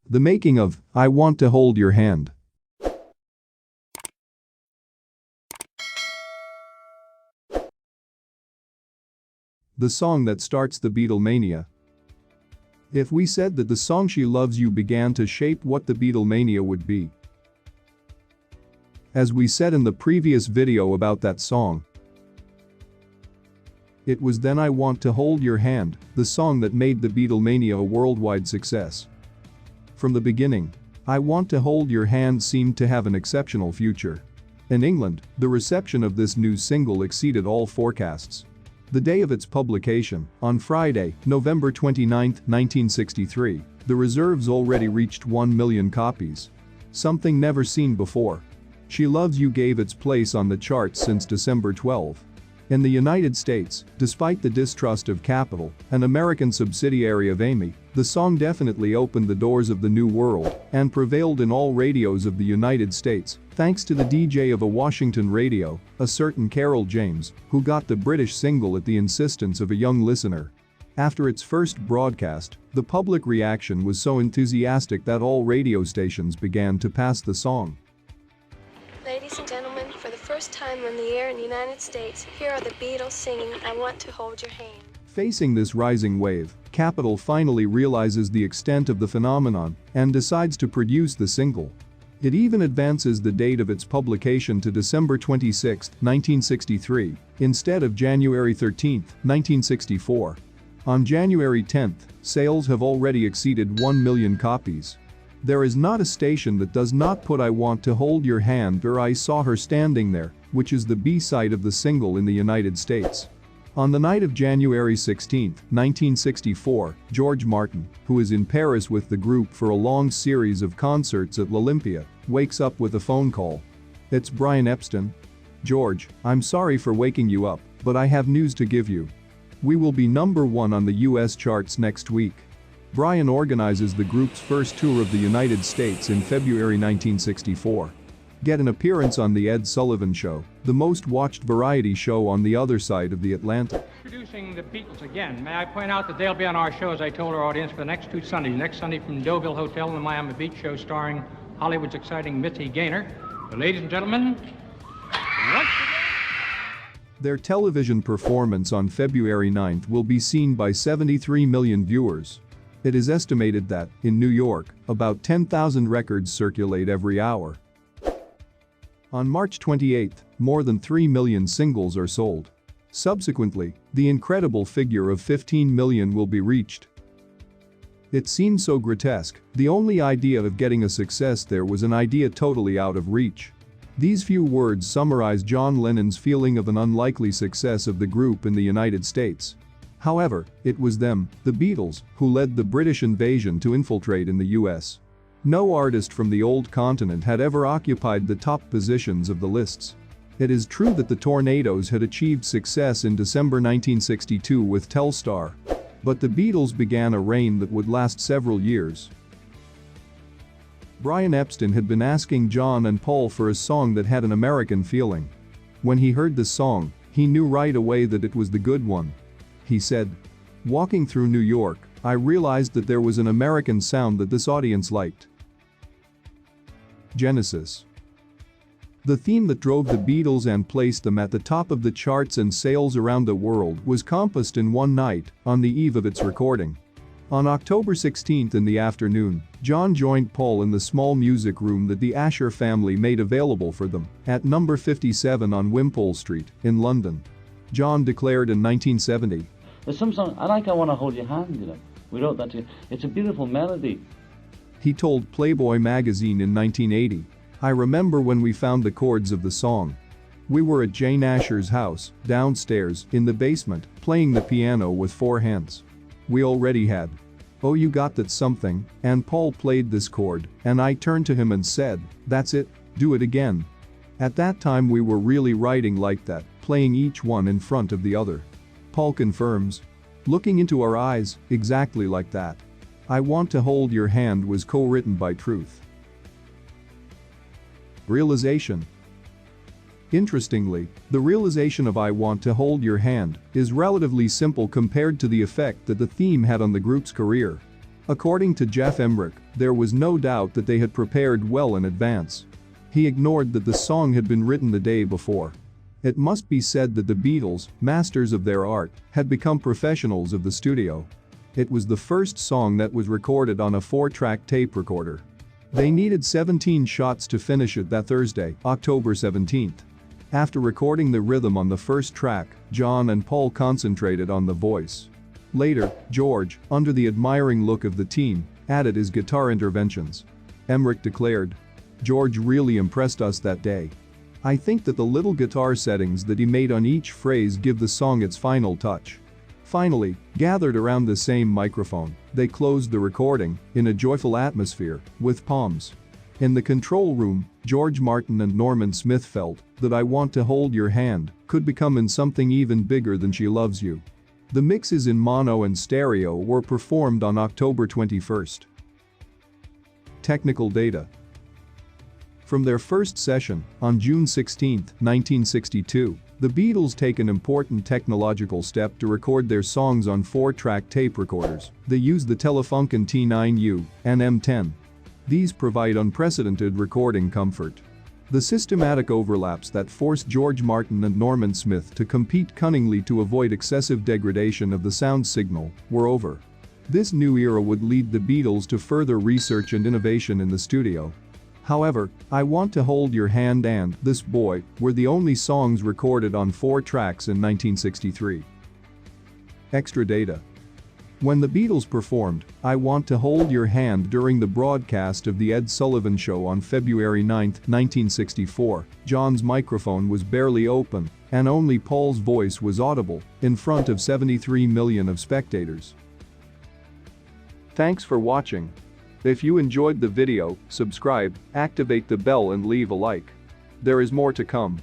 The making of I Want to Hold Your Hand. The song that starts the Beatlemania. If we said that the song She Loves You began to shape what the Beatlemania would be. As we said in the previous video about that song, it was then I Want to Hold Your Hand, the song that made the Beatlemania a worldwide success. From the beginning, I Want to Hold Your Hand seemed to have an exceptional future. In England, the reception of this new single exceeded all forecasts. The day of its publication, on Friday, November 29, 1963, the reserves already reached 1 million copies. Something never seen before. She Loves You gave its place on the charts since December 12. In the United States, despite the distrust of Capitol, an American subsidiary of EMI, the song definitely opened the doors of the new world and prevailed in all radios of the United States, thanks to the DJ of a Washington radio, a certain Carol James, who got the British single at the insistence of a young listener. After its first broadcast, the public reaction was so enthusiastic that all radio stations began to pass the song. Ladies and gentlemen, for the first time on the air in the United States, here are the Beatles singing I Want to Hold Your Hand. Facing this rising wave, Capitol finally realizes the extent of the phenomenon and decides to produce the single. It even advances the date of its publication to December 26, 1963, instead of January 13, 1964. On January 10, sales have already exceeded 1 million copies. There is not a station that does not put I Want to Hold Your Hand or I Saw Her Standing There, which is the B-side of the single in the United States. On the night of January 16, 1964, George Martin, who is in Paris with the group for a long series of concerts at l'Olympia, wakes up with a phone call. It's Brian Epstein. George, I'm sorry for waking you up, but I have news to give you. We will be #1 on the US charts next week. Brian organizes the group's first tour of the United States in February 1964. Get an appearance on The Ed Sullivan Show, the most watched variety show on the other side of the Atlantic. Introducing the Beatles again, may I point out that they'll be on our show, as I told our audience, for the next 2 Sundays. Next Sunday from Deauville Hotel in the Miami Beach show starring Hollywood's exciting Mitzi Gaynor. So, ladies and gentlemen, once again. Their television performance on February 9 will be seen by 73 million viewers. It is estimated that, in New York, about 10,000 records circulate every hour. On March 28, more than 3 million singles are sold. Subsequently, the incredible figure of 15 million will be reached. It seemed so grotesque, the only idea of getting a success there was an idea totally out of reach. These few words summarize John Lennon's feeling of an unlikely success of the group in the United States. However, it was them, the Beatles, who led the British invasion to infiltrate in the US. No artist from the old continent had ever occupied the top positions of the lists. It is true that the Tornadoes had achieved success in December 1962 with Telstar. But the Beatles began a reign that would last several years. Brian Epstein had been asking John and Paul for a song that had an American feeling. When he heard the song, he knew right away that it was the good one. He said, "Walking through New York, I realized that there was an American sound that this audience liked." Genesis. The theme that drove the Beatles and placed them at the top of the charts and sales around the world was composed in one night, on the eve of its recording. On October 16 in the afternoon, John joined Paul in the small music room that the Asher family made available for them, at number 57 on Wimpole Street, in London. John declared in 1970, "There's some song, I Want to Hold Your Hand, you know. We wrote that to you. It's a beautiful melody." He told Playboy magazine in 1980, "I remember when we found the chords of the song. We were at Jane Asher's house, downstairs, in the basement, playing the piano with 4 hands. We already had 'Oh You Got That Something,' and Paul played this chord, and I turned to him and said, 'That's it, do it again.' At that time we were really writing like that, playing each one in front of the other." Paul confirms, "Looking into our eyes, exactly like that. I Want to Hold Your Hand was co-written by Truth." Realization. Interestingly, the realization of I Want to Hold Your Hand is relatively simple compared to the effect that the theme had on the group's career. According to Jeff Emmerich, there was no doubt that they had prepared well in advance. He ignored that the song had been written the day before. It must be said that the Beatles, masters of their art, had become professionals of the studio. It was the first song that was recorded on a 4-track tape recorder. They needed 17 shots to finish it that Thursday, October 17th. After recording the rhythm on the first track, John and Paul concentrated on the voice. Later, George, under the admiring look of the team, added his guitar interventions. Emmerich declared, "George really impressed us that day. I think that the little guitar settings that he made on each phrase give the song its final touch." Finally, gathered around the same microphone, they closed the recording, in a joyful atmosphere, with palms. In the control room, George Martin and Norman Smith felt that "I Want to Hold Your Hand" could become in something even bigger than "She Loves You." The mixes in mono and stereo were performed on October 21st. Technical data. From their first session, on June 16, 1962, the Beatles take an important technological step to record their songs on 4-track tape recorders. They use the Telefunken T9U and M10. These provide unprecedented recording comfort. The systematic overlaps that forced George Martin and Norman Smith to compete cunningly to avoid excessive degradation of the sound signal were over. This new era would lead the Beatles to further research and innovation in the studio. However, "I Want to Hold Your Hand" and "This Boy" were the only songs recorded on 4 tracks in 1963. Extra data. When the Beatles performed "I Want to Hold Your Hand" during the broadcast of The Ed Sullivan Show on February 9, 1964, John's microphone was barely open, and only Paul's voice was audible, in front of 73 million of spectators. Thanks for watching. If you enjoyed the video, subscribe, activate the bell and leave a like. There is more to come.